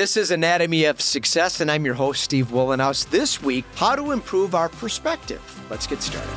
This is Anatomy of Success, and I'm your host, Steve Wohlenhaus. This week, how to improve our perspective. Let's get started.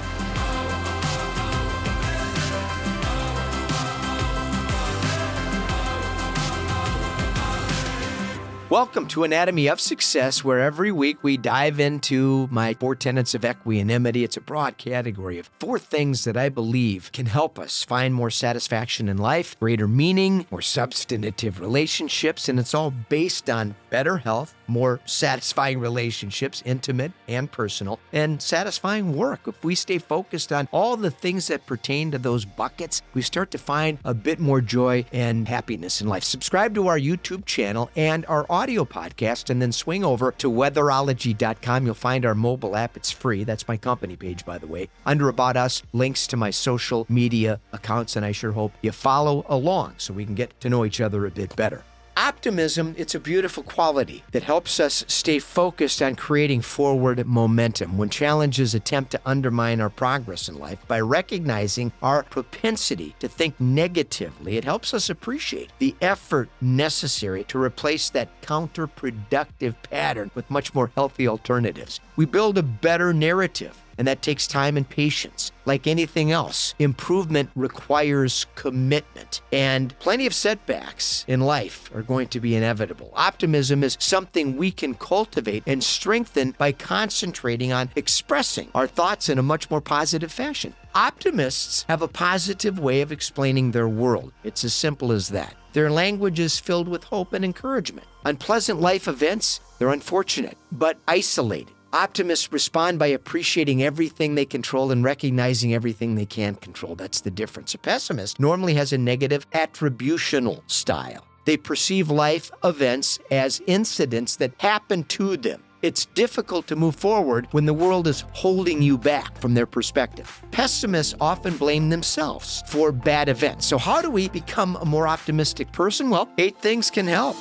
Welcome to Anatomy of Success, where every week we dive into my 4 tenets of equanimity. It's a broad category of 4 things that I believe can help us find more satisfaction in life, greater meaning, more substantive relationships, and it's all based on better health, more satisfying relationships, intimate and personal, and satisfying work. If we stay focused on all the things that pertain to those buckets, we start to find a bit more joy and happiness in life. Subscribe to our YouTube channel and our audio podcast, and then swing over to weatherology.com. You'll find our mobile app. It's free. That's my company page, by the way. Under About Us, links to my social media accounts, and I sure hope you follow along so we can get to know each other a bit better. Optimism, it's a beautiful quality that helps us stay focused on creating forward momentum when challenges attempt to undermine our progress in life. By recognizing our propensity to think negatively, it helps us appreciate the effort necessary to replace that counterproductive pattern with much more healthy alternatives. We build a better narrative, and that takes time and patience. Like anything else, improvement requires commitment, and plenty of setbacks in life are going to be inevitable. Optimism is something we can cultivate and strengthen by concentrating on expressing our thoughts in a much more positive fashion. Optimists have a positive way of explaining their world. It's as simple as that. Their language is filled with hope and encouragement. Unpleasant life events, they're unfortunate, but isolated. Optimists respond by appreciating everything they control and recognizing everything they can't control. That's the difference. A pessimist normally has a negative attributional style. They perceive life events as incidents that happen to them. It's difficult to move forward when the world is holding you back from their perspective. Pessimists often blame themselves for bad events. So how do we become a more optimistic person? Well, 8 things can help.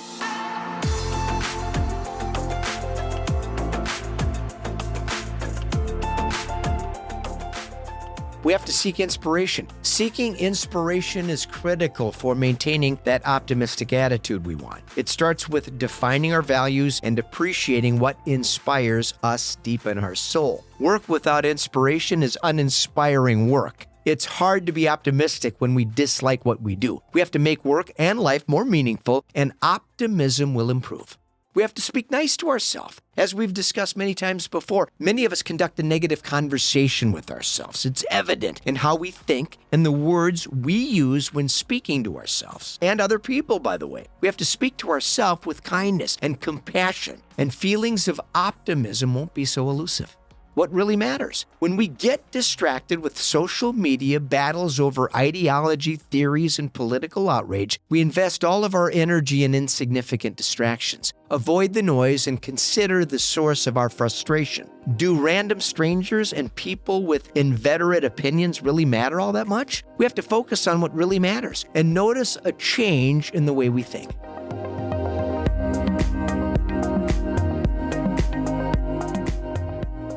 We have to seek inspiration. Seeking inspiration is critical for maintaining that optimistic attitude we want. It starts with defining our values and appreciating what inspires us deep in our soul. Work without inspiration is uninspiring work. It's hard to be optimistic when we dislike what we do. We have to make work and life more meaningful, and optimism will improve. We have to speak nice to ourselves. As we've discussed many times before, many of us conduct a negative conversation with ourselves. It's evident in how we think and the words we use when speaking to ourselves and other people, by the way. We have to speak to ourselves with kindness and compassion, and feelings of optimism won't be so elusive. What really matters? When we get distracted with social media battles over ideology, theories, and political outrage, we invest all of our energy in insignificant distractions. Avoid the noise and consider the source of our frustration. Do random strangers and people with inveterate opinions really matter all that much? We have to focus on what really matters and notice a change in the way we think.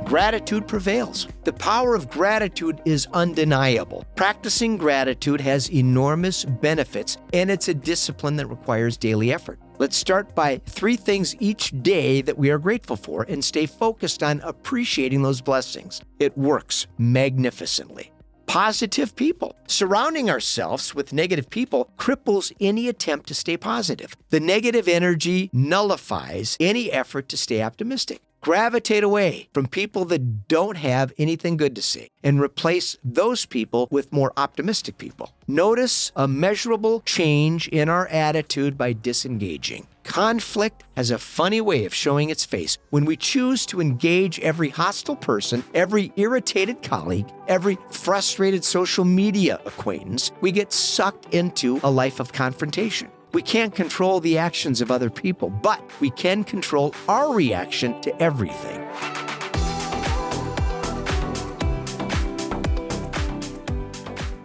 Gratitude prevails. The power of gratitude is undeniable. Practicing gratitude has enormous benefits, and it's a discipline that requires daily effort. Let's start by 3 things each day that we are grateful for and stay focused on appreciating those blessings. It works magnificently. Positive people. Surrounding ourselves with negative people cripples any attempt to stay positive. The negative energy nullifies any effort to stay optimistic. Gravitate away from people that don't have anything good to say and replace those people with more optimistic people. Notice a measurable change in our attitude by disengaging. Conflict has a funny way of showing its face. When we choose to engage every hostile person, every irritated colleague, every frustrated social media acquaintance, we get sucked into a life of confrontation. We can't control the actions of other people, but we can control our reaction to everything.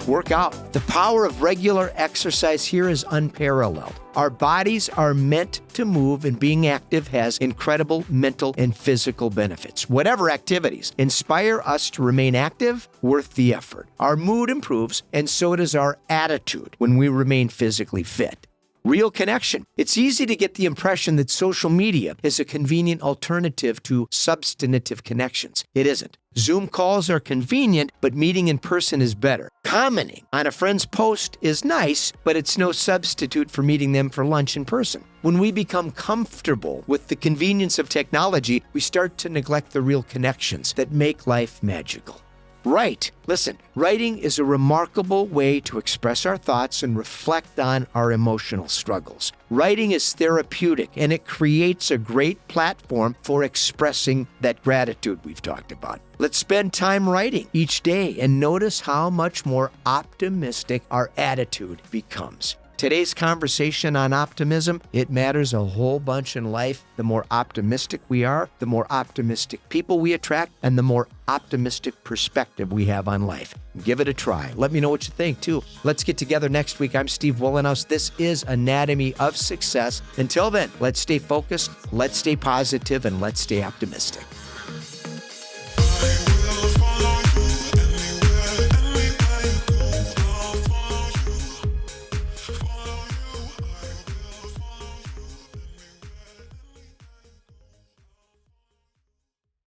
Work out. The power of regular exercise here is unparalleled. Our bodies are meant to move, and being active has incredible mental and physical benefits. Whatever activities inspire us to remain active, worth the effort. Our mood improves, and so does our attitude when we remain physically fit. Real connection. It's easy to get the impression that social media is a convenient alternative to substantive connections. It isn't. Zoom calls are convenient, but meeting in person is better. Commenting on a friend's post is nice, but it's no substitute for meeting them for lunch in person. When we become comfortable with the convenience of technology, we start to neglect the real connections that make life magical. Write. Listen, writing is a remarkable way to express our thoughts and reflect on our emotional struggles. Writing is therapeutic, and it creates a great platform for expressing that gratitude we've talked about. Let's spend time writing each day and notice how much more optimistic our attitude becomes. Today's conversation on optimism, it matters a whole bunch in life. The more optimistic we are, the more optimistic people we attract, and the more optimistic perspective we have on life. Give it a try. Let me know what you think, too. Let's get together next week. I'm Steve Wohlenhaus. This is Anatomy of Success. Until then, let's stay focused, let's stay positive, and let's stay optimistic.